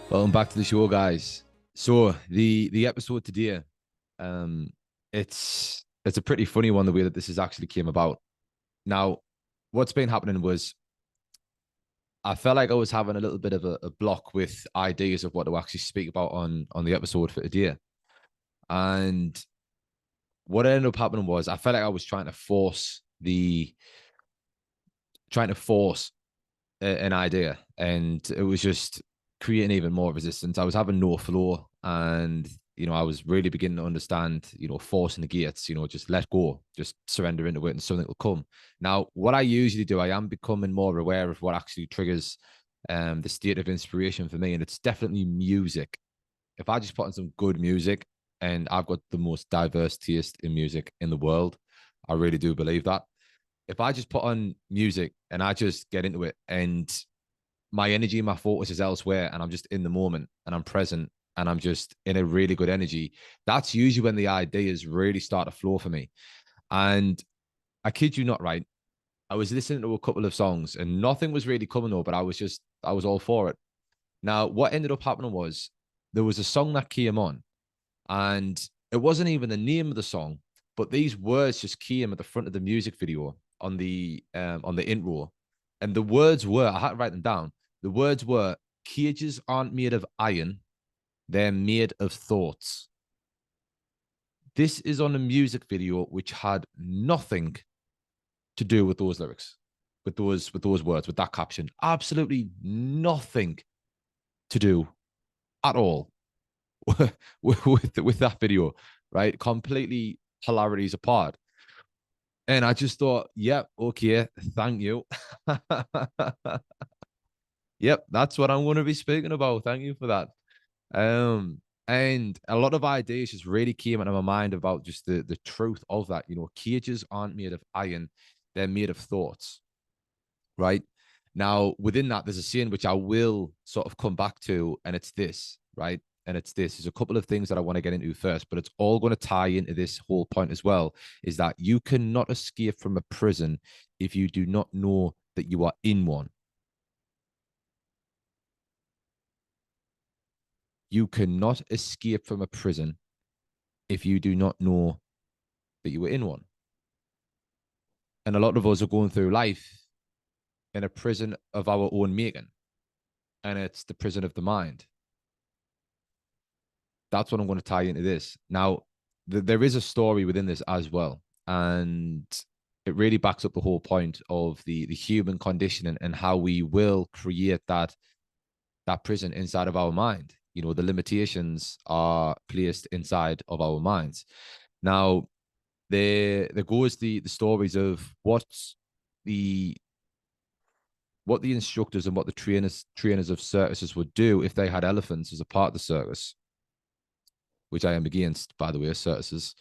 Welcome back to the show, guys. So the episode today, um, it's a pretty funny one the way that this has actually came about. Now, what's been happening was I felt like I was having a little bit of a block with ideas of what to actually speak about on the episode for today, and what ended up happening was I felt like I was trying to force an idea, and it was just creating even more resistance. I was having no flow, and I was really beginning to understand, forcing the gates, just let go, just surrender into it, and something will come. Now, what I usually do, I am becoming more aware of what actually triggers the state of inspiration for me, and it's definitely music. If I just put on some good music, and I've got the most diverse taste in music in the world, I really do believe that if I just put on music and I just get into it and my energy and my focus is elsewhere and I'm just in the moment and I'm present and I'm just in a really good energy, that's usually when the ideas really start to flow for me. And I kid you not, right? I was listening to a couple of songs and nothing was really coming though, but I was all for it. Now, what ended up happening was there was a song that came on and it wasn't even the name of the song, but these words just came at the front of the music video on the intro, and the words were I had to write them down. The words were cages aren't made of iron, they're made of thoughts. This is on a music video which had nothing to do with those lyrics, with those words, with that caption. Absolutely nothing to do at all with that video, right? Completely polarities apart. And I just thought, yep, okay, thank you. Yep, that's what I'm going to be speaking about. Thank you for that. And a lot of ideas just really came into my mind about just the truth of that. Cages aren't made of iron, they're made of thoughts, right? Now, within that, there's a saying which I will sort of come back to, and it's this, right? And it's this. There's a couple of things that I want to get into first, but it's all going to tie into this whole point as well, is that you cannot escape from a prison if you do not know that you are in one. You cannot escape from a prison if you do not know that you were in one. And a lot of us are going through life in a prison of our own making, and it's the prison of the mind. That's what I'm going to tie into this. Now, there is a story within this as well. And it really backs up the whole point of the human condition and how we will create that prison inside of our mind. The limitations are placed inside of our minds. Now, there goes the stories of the what the instructors and what the trainers of circuses would do if they had elephants as a part of the circus, which I am against, by the way, circuses.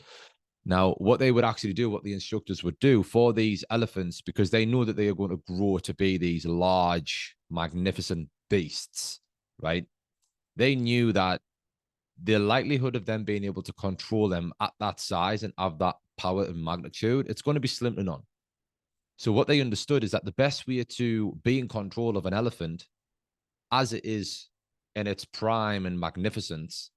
Now, what they would actually do, what the instructors would do for these elephants, because they know that they are going to grow to be these large, magnificent beasts, right? They knew that the likelihood of them being able to control them at that size and have that power and magnitude, it's going to be slim to none. So what they understood is that the best way to be in control of an elephant as it is in its prime and magnificence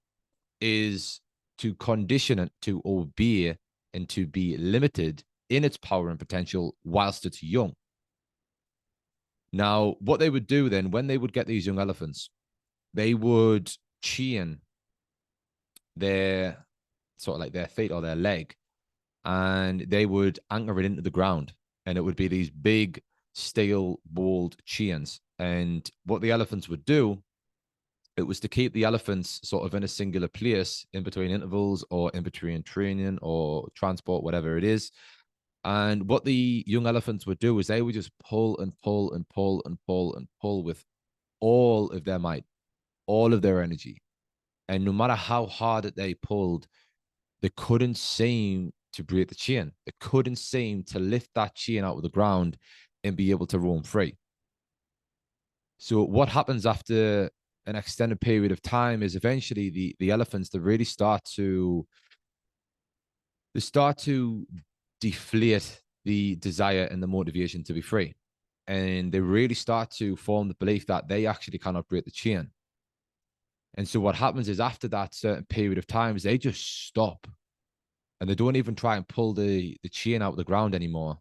is to condition it to obey and to be limited in its power and potential whilst it's young. Now, what they would do then, when they would get these young elephants, they would chain their sort of like their feet or their leg, and they would anchor it into the ground. And it would be these big steel balled chains. And what the elephants would do, it was to keep the elephants sort of in a singular place in between intervals or in between training or transport, whatever it is. And what the young elephants would do is they would just pull and pull and pull and pull and pull with all of their might, all of their energy. And no matter how hard that they pulled, they couldn't seem to break the chain. They couldn't seem to lift that chain out of the ground and be able to roam free. So what happens after an extended period of time is eventually the elephants they start to deflate the desire and the motivation to be free. And they really start to form the belief that they actually cannot break the chain. And so what happens is after that certain period of times, they just stop and they don't even try and pull the chain out of the ground anymore.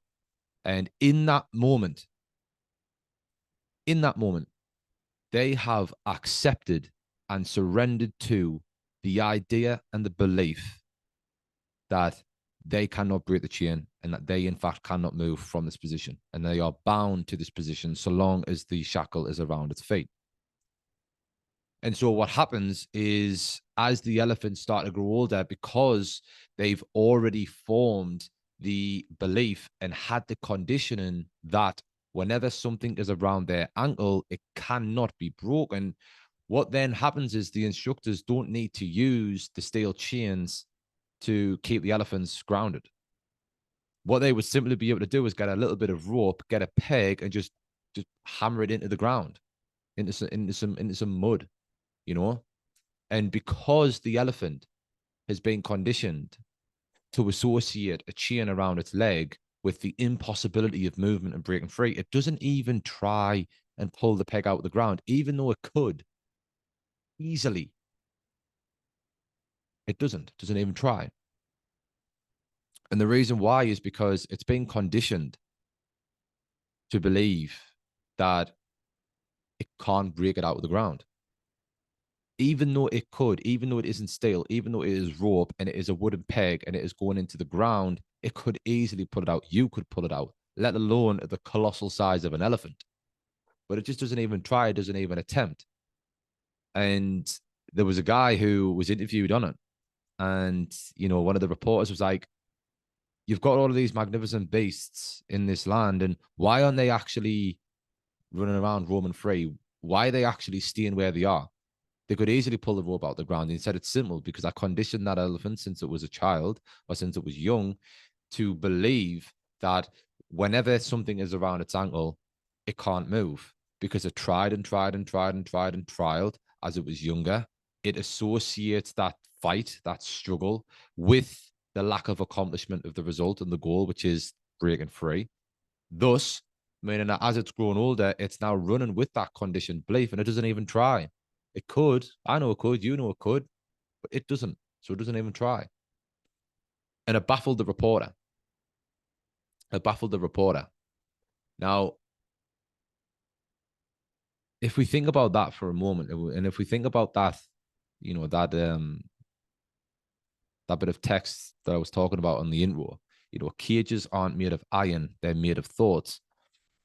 And in that moment, they have accepted and surrendered to the idea and the belief that they cannot break the chain and that they, in fact, cannot move from this position. And they are bound to this position so long as the shackle is around its feet. And so what happens is as the elephants start to grow older, because they've already formed the belief and had the conditioning that whenever something is around their ankle, it cannot be broken. What then happens is the instructors don't need to use the steel chains to keep the elephants grounded. What they would simply be able to do is get a little bit of rope, get a peg, and just hammer it into the ground, into some mud, you know. And because the elephant has been conditioned to associate a chain around its leg with the impossibility of movement and breaking free, it doesn't even try and pull the peg out of the ground, even though it could easily. It doesn't even try. And the reason why is because it's been conditioned to believe that it can't break it out of the ground. Even though it could, even though it isn't steel, even though it is rope and it is a wooden peg and it is going into the ground, it could easily pull it out. You could pull it out, let alone the colossal size of an elephant. But it just doesn't even try, it doesn't even attempt. And there was a guy who was interviewed on it. And, one of the reporters was like, you've got all of these magnificent beasts in this land, and why aren't they actually running around roaming free? Why are they actually staying where they are? They could easily pull the rope out of the ground. And he said it's simple because I conditioned that elephant since it was a child or since it was young to believe that whenever something is around its ankle, it can't move because it tried and tried and tried and tried and tried as it was younger. It associates that fight, that struggle with the lack of accomplishment of the result and the goal, which is breaking free. Thus, meaning that as it's grown older, it's now running with that conditioned belief and it doesn't even try. It could. I know it could. You know it could. But it doesn't. So it doesn't even try. And it baffled the reporter. It baffled the reporter. Now, if we think about that for a moment, and if we think about that, that bit of text that I was talking about on the intro, cages aren't made of iron, they're made of thoughts.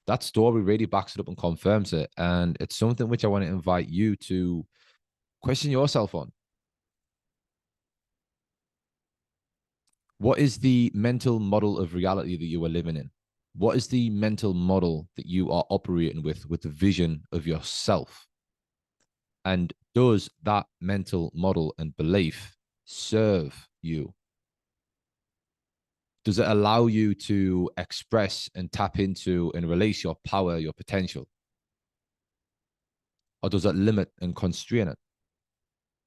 That story really backs it up and confirms it. And it's something which I want to invite you to question yourself on. What is the mental model of reality that you are living in? What is the mental model that you are operating with the vision of yourself? And does that mental model and belief serve you? Does it allow you to express and tap into and release your power, your potential? Or does it limit and constrain it?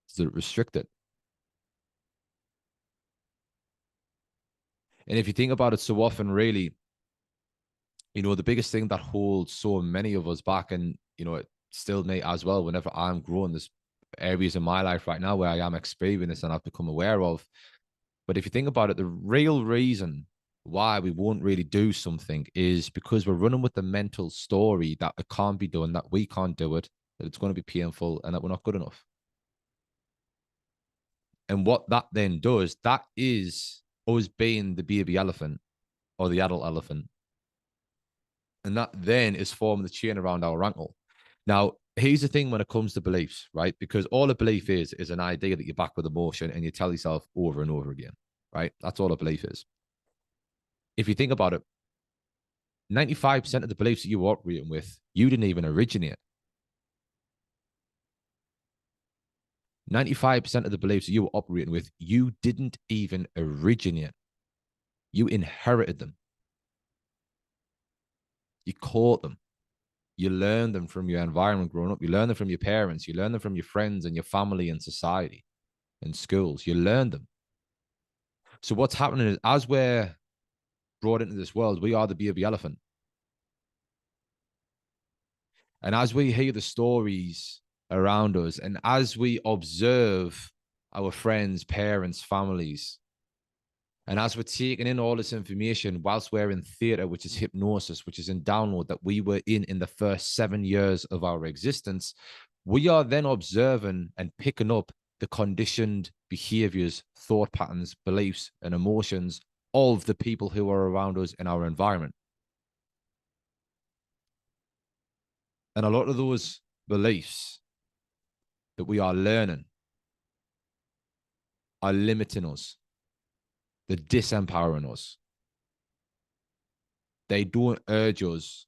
Does it restrict it? And if you think about it so often, really, the biggest thing that holds so many of us back, and, it still may as well, whenever I'm growing, there's areas in my life right now where I am experiencing this and I've become aware of. But if you think about it, the real reason why we won't really do something is because we're running with the mental story that it can't be done, that we can't do it, that it's going to be painful, and that we're not good enough. And what that then does, that is us being the baby elephant or the adult elephant. And that then is forming the chain around our ankle. Now, here's the thing when it comes to beliefs, right? Because all a belief is an idea that you back with emotion and you tell yourself over and over again, right? That's all a belief is. If you think about it, 95% of the beliefs that you are operating with, you didn't even originate. 95% of the beliefs that you were operating with, you didn't even originate. You inherited them. You caught them. You learn them from your environment growing up. You learn them from your parents. You learn them from your friends and your family and society and schools. You learn them. So what's happening is as we're brought into this world, we are the baby elephant. And as we hear the stories around us. And as we observe our friends, parents, families, and as we're taking in all this information whilst we're in theater, which is hypnosis, which is in download that we were in the first 7 years of our existence, we are then observing and picking up the conditioned behaviors, thought patterns, beliefs, and emotions of the people who are around us in our environment. And a lot of those beliefs that we are learning are limiting us. They're disempowering us. They don't urge us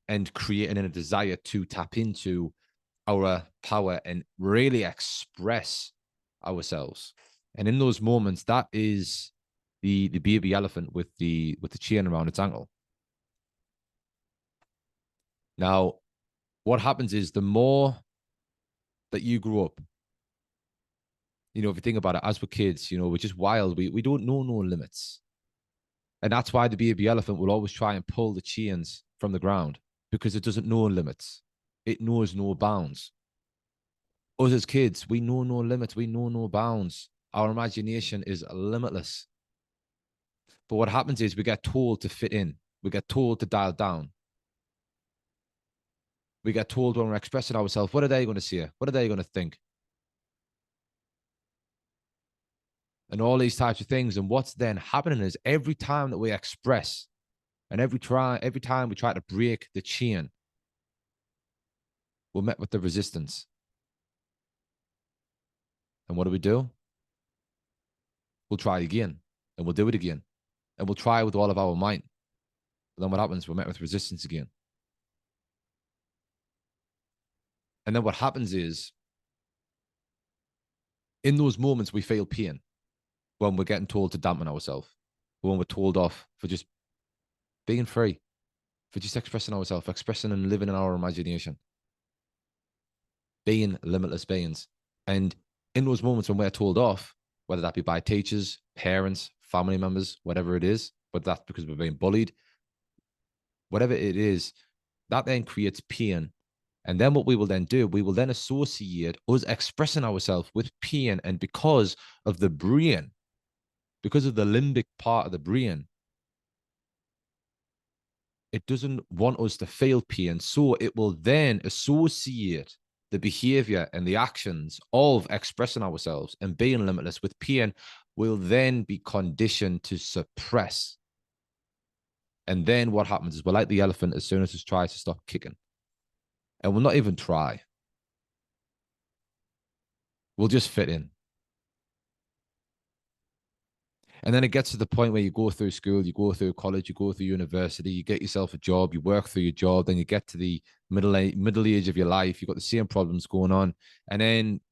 and creating a desire to tap into our power and really express ourselves. And in those moments, that is the baby elephant with the chain around its ankle. Now, what happens is the more that you grow up, you know, if you think about it, as we're kids, you know, we're just wild. We don't know no limits. And that's why the baby elephant will always try and pull the chains from the ground because it doesn't know limits. It knows no bounds. Us as kids, we know no limits. We know no bounds. Our imagination is limitless. But what happens is we get told to fit in. We get told to dial down. We get told when we're expressing ourselves, what are they going to say? What are they going to think? And all these types of things. And what's then happening is every time that we express and every time we try to break the chain, we're met with the resistance. And what do? We'll try again and we'll do it again. And we'll try with all of our might. But then what happens? We're met with resistance again. And then what happens is, in those moments, we feel pain when we're getting told to dampen ourselves, when we're told off for just being free, for just expressing ourselves, expressing and living in our imagination, being limitless beings. And in those moments when we're told off, whether that be by teachers, parents, family members, whatever it is, but that's because we're being bullied, whatever it is, that then creates pain. And then what we will then do, we will then associate us expressing ourselves with pain. And because of the brain, because of the limbic part of the brain, it doesn't want us to feel pain. So it will then associate the behavior and the actions of expressing ourselves and being limitless with pain will then be conditioned to suppress. And then what happens is we're like the elephant as soon as it tries to stop kicking. And we'll not even try. We'll just fit in. And then it gets to the point where you go through school, you go through college, you go through university, you get yourself a job, you work through your job, then you get to the middle age of your life, you've got the same problems going on, and then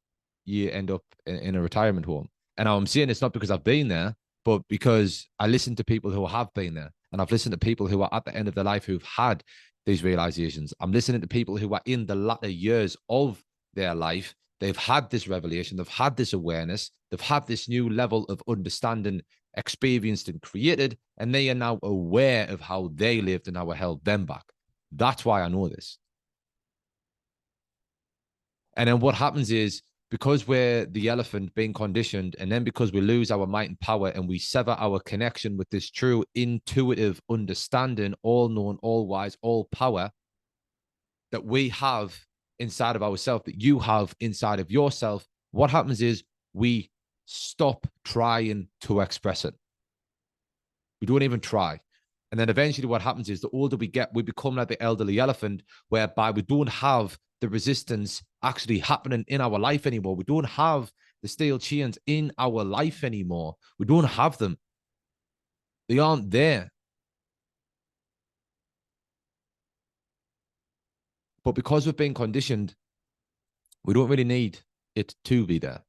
you end up in a retirement home. And I'm saying it's not because I've been there, but because I listen to people who have been there, and I've listened to people who are at the end of their life who've had these realizations. I'm listening to people who are in the latter years of their life. They've had this revelation, they've had this awareness, they've had this new level of understanding experienced and created, and they are now aware of how they lived and how it held them back. That's why I know this. And then what happens is, because we're the elephant being conditioned, and then because we lose our might and power and we sever our connection with this true intuitive understanding, all known, all wise, all power that we have inside of ourselves, that you have inside of yourself, what happens is we stop trying to express it. We don't even try. And then eventually what happens is the older we get, we become like the elderly elephant, whereby we don't have the resistance actually happening in our life anymore. We don't have the steel chains in our life anymore. We don't have them. They aren't there. But because we've been conditioned, we don't really need it to be there.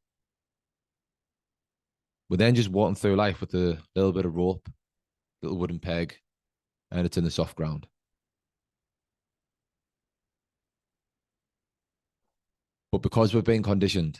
We're then just walking through life with a little bit of rope, little wooden peg, and it's in the soft ground. But because we've been conditioned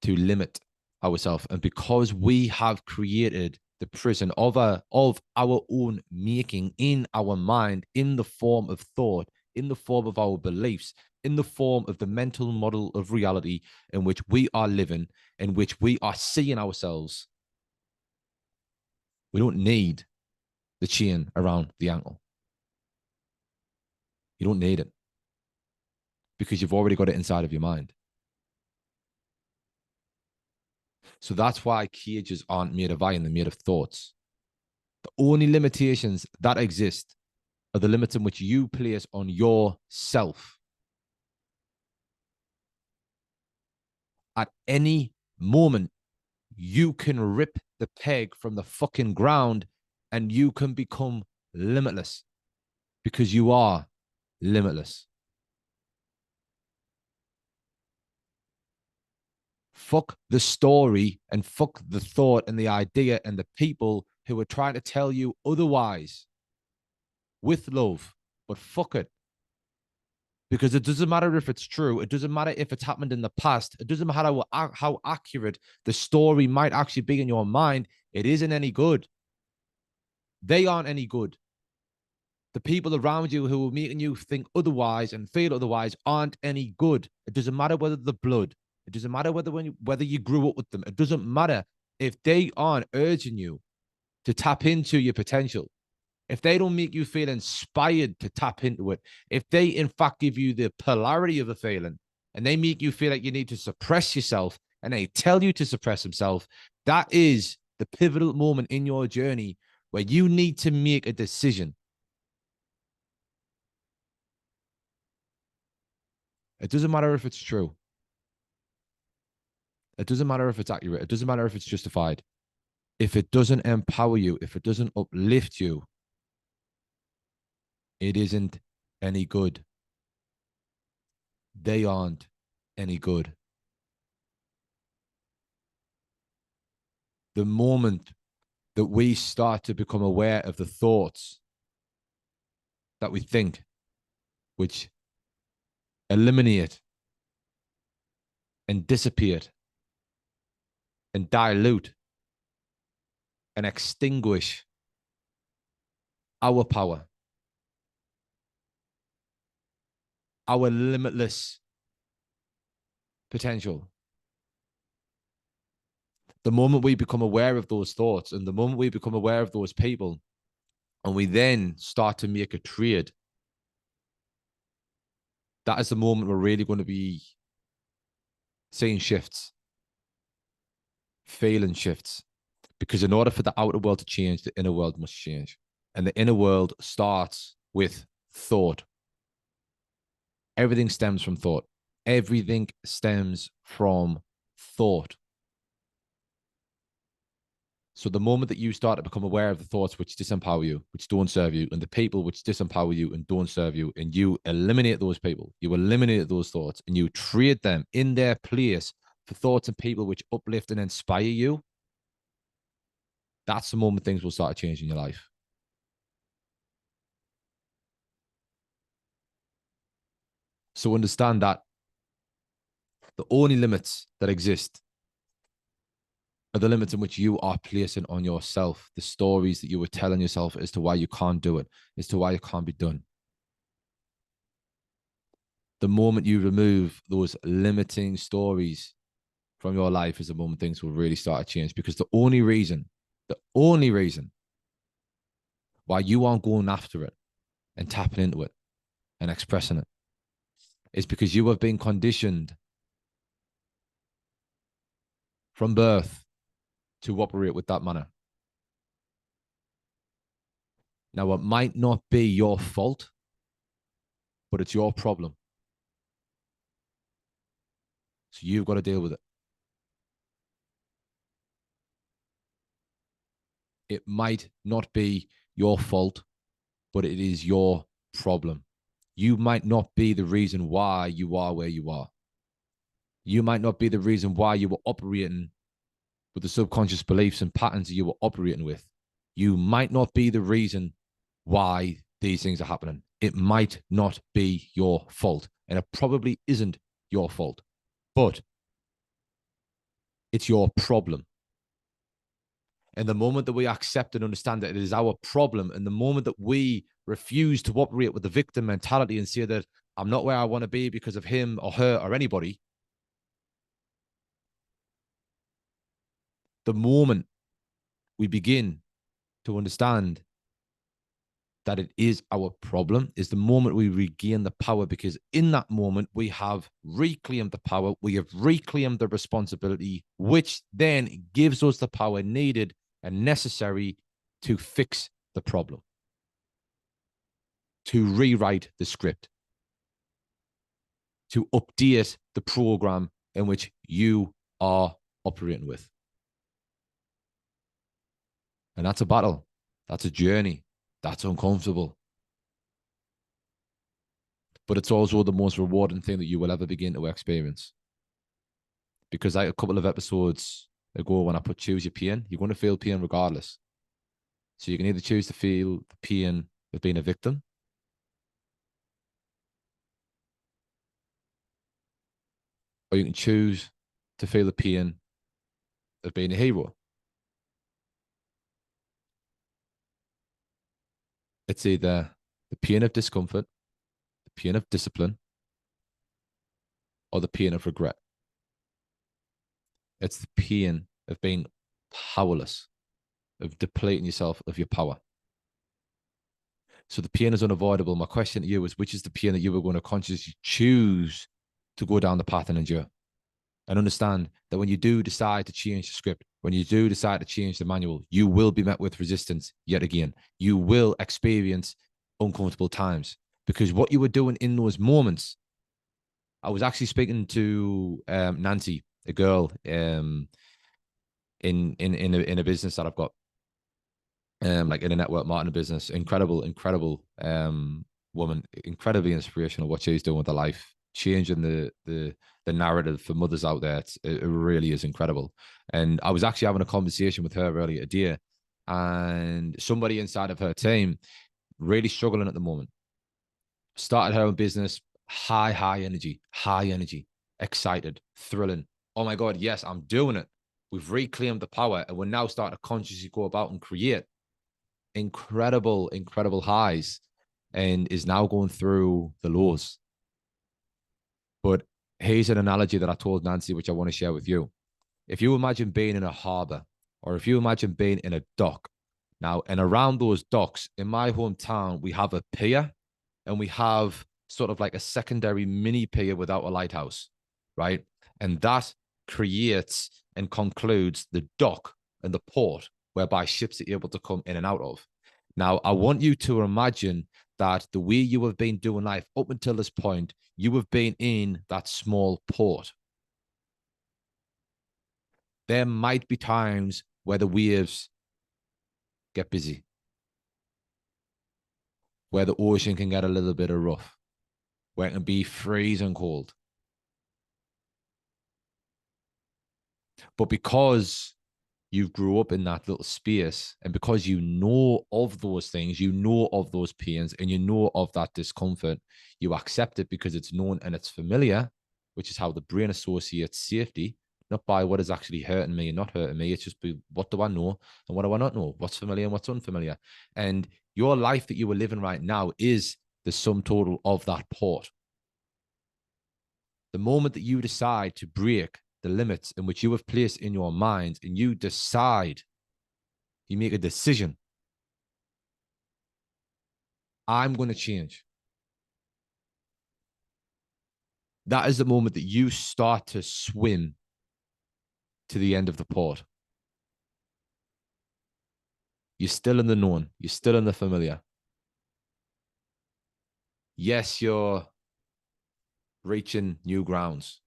to limit ourselves, and because we have created the prison of our own making in our mind in the form of thought, in the form of our beliefs, in the form of the mental model of reality in which we are living, in which we are seeing ourselves. We don't need the chain around the ankle. You don't need it because you've already got it inside of your mind. So that's why cages aren't made of iron, they're made of thoughts. The only limitations that exist are the limits in which you place on yourself. At any moment, you can rip the peg from the fucking ground and you can become limitless because you are limitless. Fuck the story and fuck the thought and the idea and the people who are trying to tell you otherwise with love, but fuck it. Because it doesn't matter if it's true. It doesn't matter if it's happened in the past. It doesn't matter how accurate the story might actually be in your mind. It isn't any good. They aren't any good. The people around you who are making you think otherwise and feel otherwise aren't any good. It doesn't matter whether the blood. It doesn't matter whether you grew up with them. It doesn't matter if they aren't urging you to tap into your potential. If they don't make you feel inspired to tap into it, if they in fact give you the polarity of a feeling and they make you feel like you need to suppress yourself and they tell you to suppress yourself, that is the pivotal moment in your journey where you need to make a decision. It doesn't matter if it's true. It doesn't matter if it's accurate. It doesn't matter if it's justified. If it doesn't empower you, if it doesn't uplift you, it isn't any good. They aren't any good. The moment that we start to become aware of the thoughts that we think, which eliminate and dissipate and dilute and extinguish our power, our limitless potential. The moment we become aware of those thoughts and the moment we become aware of those people, and we then start to make a trade, that is the moment we're really going to be seeing shifts, feeling shifts. Because in order for the outer world to change, the inner world must change. And the inner world starts with thought. Everything stems from thought. Everything stems from thought. So the moment that you start to become aware of the thoughts which disempower you, which don't serve you, and the people which disempower you and don't serve you, and you eliminate those people, you eliminate those thoughts, and you trade them in their place for thoughts and people which uplift and inspire you, that's the moment things will start to change in your life. So understand that the only limits that exist are the limits in which you are placing on yourself, the stories that you were telling yourself as to why you can't do it, as to why it can't be done. The moment you remove those limiting stories from your life is the moment things will really start to change. Because the only reason why you aren't going after it and tapping into it and expressing it is because you have been conditioned from birth to operate with that manner. Now, it might not be your fault, but it's your problem. So you've got to deal with it. It might not be your fault, but it is your problem. You might not be the reason why you are where you are. You might not be the reason why you were operating with the subconscious beliefs and patterns that you were operating with. You might not be the reason why these things are happening. It might not be your fault, and it probably isn't your fault, but it's your problem. And the moment that we accept and understand that it is our problem, and the moment that we refuse to operate with the victim mentality and say that I'm not where I want to be because of him or her or anybody, the moment we begin to understand that it is our problem is the moment we regain the power, because in that moment we have reclaimed the power, we have reclaimed the responsibility, which then gives us the power needed and necessary to fix the problem, to rewrite the script, to update the program in which you are operating with. And that's a battle. That's a journey. That's uncomfortable. But it's also the most rewarding thing that you will ever begin to experience. Because like a couple of episodes ago, when I put choose your pain, you're going to feel pain regardless. So you can either choose to feel the pain of being a victim, or you can choose to feel the pain of being a hero. It's either the pain of discomfort, the pain of discipline, or the pain of regret. It's the pain of being powerless, of depleting yourself of your power. So the pain is unavoidable. My question to you is, which is the pain that you are going to consciously choose to go down the path and endure? And understand that when you do decide to change the script, when you do decide to change the manual, you will be met with resistance yet again. You will experience uncomfortable times, because what you were doing in those moments, I was actually speaking to Nancy, a girl in a business that I've got, like in a network marketing business. Incredible woman, incredibly inspirational what she's doing with her life, changing the narrative for mothers out there. It really is incredible. And I was actually having a conversation with her earlier today, and somebody inside of her team really struggling at the moment. Started her own business, high energy, excited, thrilling. Oh my God, yes, I'm doing it. We've reclaimed the power, and we're now starting to consciously go about and create incredible highs, and is now going through the lows. But here's an analogy that I told Nancy, which I want to share with you. If you imagine being in a harbor, or if you imagine being in a dock, now, and around those docks in my hometown, we have a pier, and we have sort of like a secondary mini pier without a lighthouse, right? And that creates and concludes the dock and the port whereby ships are able to come in and out of. Now, I want you to imagine that the way you have been doing life up until this point, you have been in that small port. There might be times where the waves get busy, where the ocean can get a little bit of rough, where it can be freezing cold. But because you grew up in that little space, and because you know of those things, you know of those pains, and you know of that discomfort, you accept it because it's known and it's familiar, which is how the brain associates safety, not by what is actually hurting me and not hurting me. It's just what do I know and what do I not know? What's familiar and what's unfamiliar? And your life that you are living right now is the sum total of that port. The moment that you decide to break the limits in which you have placed in your mind, and you decide, you make a decision, I'm going to change. That is the moment that you start to swim to the end of the port. You're still in the known. You're still in the familiar. Yes, you're reaching new grounds.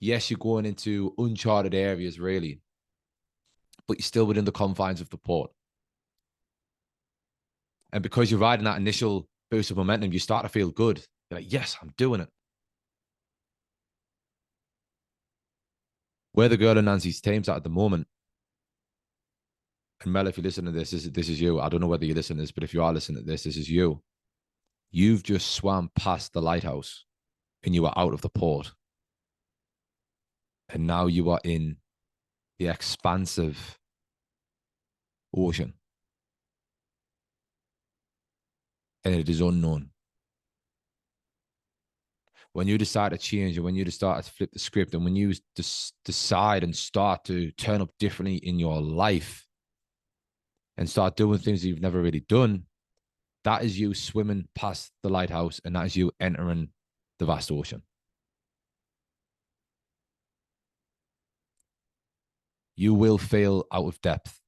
Yes, you're going into uncharted areas, really, but you're still within the confines of the port. And because you're riding that initial boost of momentum, you start to feel good. You're like, yes, I'm doing it. Where the girl in Nancy's team's at the moment, and Mel, if you listen to this is you. I don't know whether you listen to this, but if you are listening to this is you. You've just swam past the lighthouse, and you are out of the port. And now you are in the expansive ocean, and it is unknown. When you decide to change, and when you decide to flip the script, and when you decide and start to turn up differently in your life and start doing things that you've never really done, that is you swimming past the lighthouse, and that is you entering the vast ocean. You will feel out of depth.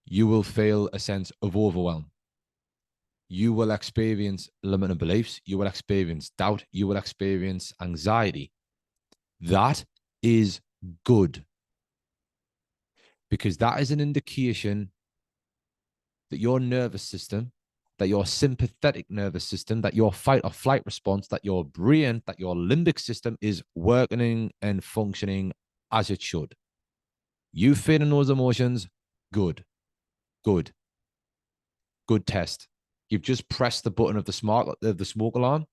You will feel a sense of overwhelm. You will experience limiting beliefs. You will experience doubt. You will experience anxiety. That is good, because that is an indication that your nervous system, that your sympathetic nervous system, that your fight or flight response, that your brain, that your limbic system is working and functioning as it should. You feeling those emotions, good, good, good test. You've just pressed the button of the smoke alarm,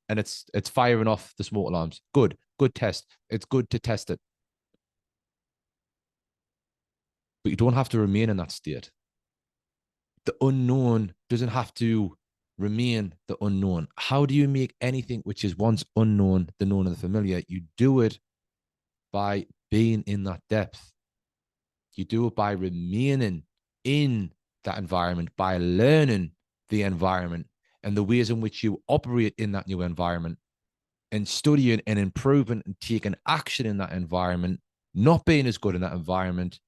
and it's firing off the smoke alarms. Good, good test. It's good to test it, but you don't have to remain in that state. The unknown doesn't have to remain the unknown. How do you make anything which is once unknown the known and the familiar? You do it by being in that depth. You do it by remaining in that environment, by learning the environment and the ways in which you operate in that new environment, and studying and improving and taking action in that environment, not being as good in that environment,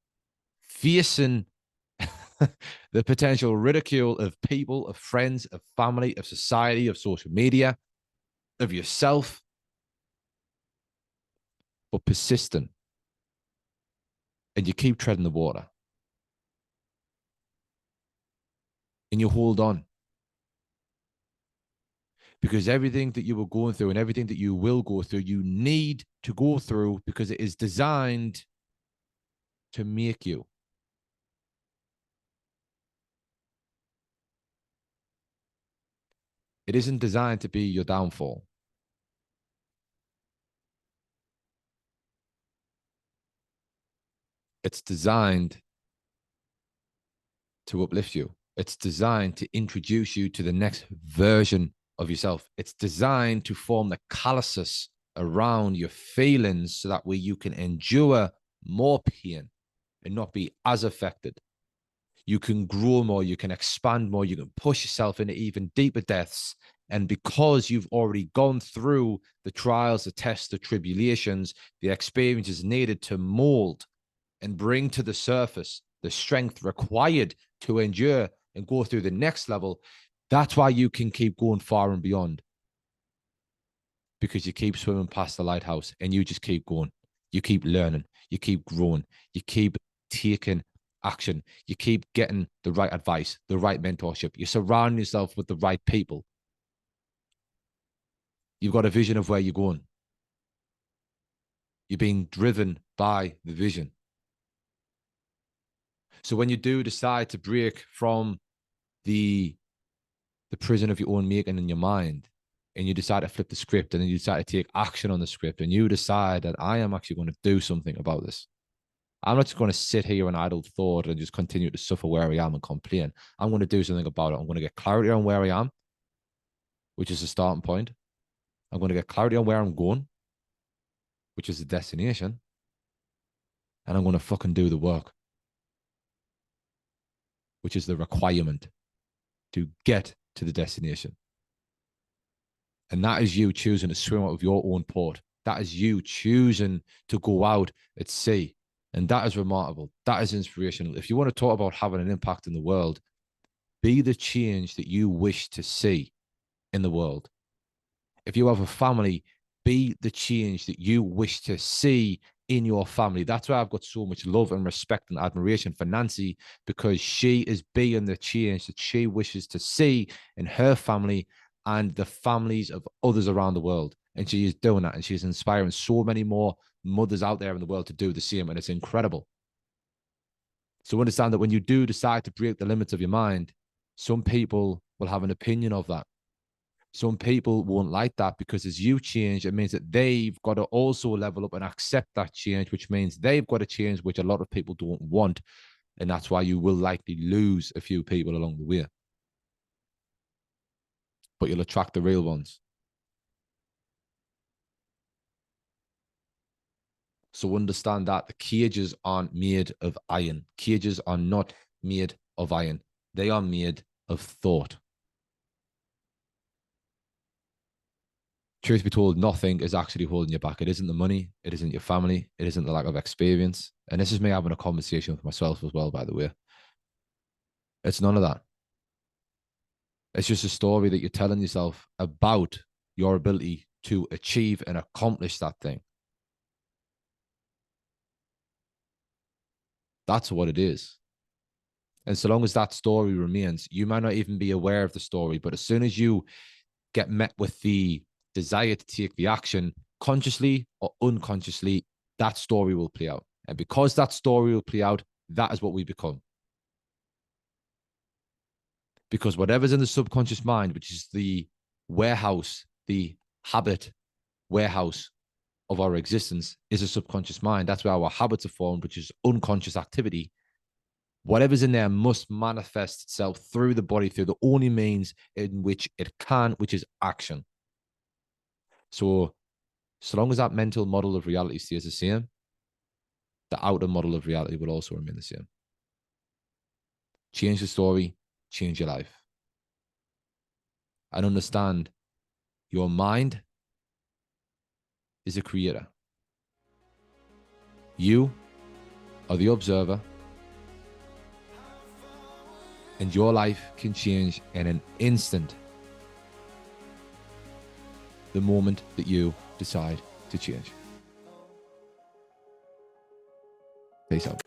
facing the potential ridicule of people, of friends, of family, of society, of social media, of yourself, but persistent. And you keep treading the water. And you hold on. Because everything that you were going through and everything that you will go through, you need to go through, because it is designed to make you. It isn't designed to be your downfall. It's designed to uplift you. It's designed to introduce you to the next version of yourself. It's designed to form the calluses around your feelings, so that way you can endure more pain and not be as affected. You can grow more, you can expand more, you can push yourself into even deeper depths. And because you've already gone through the trials, the tests, the tribulations, the experiences needed to mold and bring to the surface the strength required to endure and go through the next level, that's why you can keep going far and beyond. Because you keep swimming past the lighthouse, and you just keep going. You keep learning, you keep growing, you keep taking action, you keep getting the right advice, the right mentorship. You surround yourself with the right people. You've got a vision of where you're going. You're being driven by the vision. So when you do decide to break from the prison of your own making in your mind, and you decide to flip the script, and then you decide to take action on the script, and you decide that I am actually going to do something about this. I'm not just going to sit here in idle thought and just continue to suffer where I am and complain. I'm going to do something about it. I'm going to get clarity on where I am, which is the starting point. I'm going to get clarity on where I'm going, which is the destination. And I'm going to fucking do the work, which is the requirement to get to the destination. And that is you choosing to swim out of your own port. That is you choosing to go out at sea. And that is remarkable. That is inspirational. If you want to talk about having an impact in the world, be the change that you wish to see in the world. If you have a family, be the change that you wish to see in your family. That's why I've got so much love and respect and admiration for Nancy, because she is being the change that she wishes to see in her family and the families of others around the world. And she is doing that, and she's inspiring so many more mothers out there in the world to do the same. And it's incredible. So understand that when you do decide to break the limits of your mind, some people will have an opinion of that. Some people won't like that because as you change, it means that they've got to also level up and accept that change, which means they've got to change, which a lot of people don't want. And that's why you will likely lose a few people along the way. But you'll attract the real ones. So understand that the cages aren't made of iron. Cages are not made of iron. They are made of thought. Truth be told, nothing is actually holding you back. It isn't the money. It isn't your family. It isn't the lack of experience. And this is me having a conversation with myself as well, by the way. It's none of that. It's just a story that you're telling yourself about your ability to achieve and accomplish that thing. That's what it is. And so long as that story remains, you might not even be aware of the story, but as soon as you get met with the desire to take the action, consciously or unconsciously, that story will play out. And because that story will play out, that is what we become. Because whatever's in the subconscious mind, which is the warehouse, the habit warehouse of our existence, is a subconscious mind. That's where our habits are formed, which is unconscious activity. Whatever's in there must manifest itself through the body, through the only means in which it can, which is action. So long as that mental model of reality stays the same, the outer model of reality will also remain the same. Change the story, change your life. And understand your mind is a creator. You are the observer. And your life can change in an instant the moment that you decide to change. Peace out.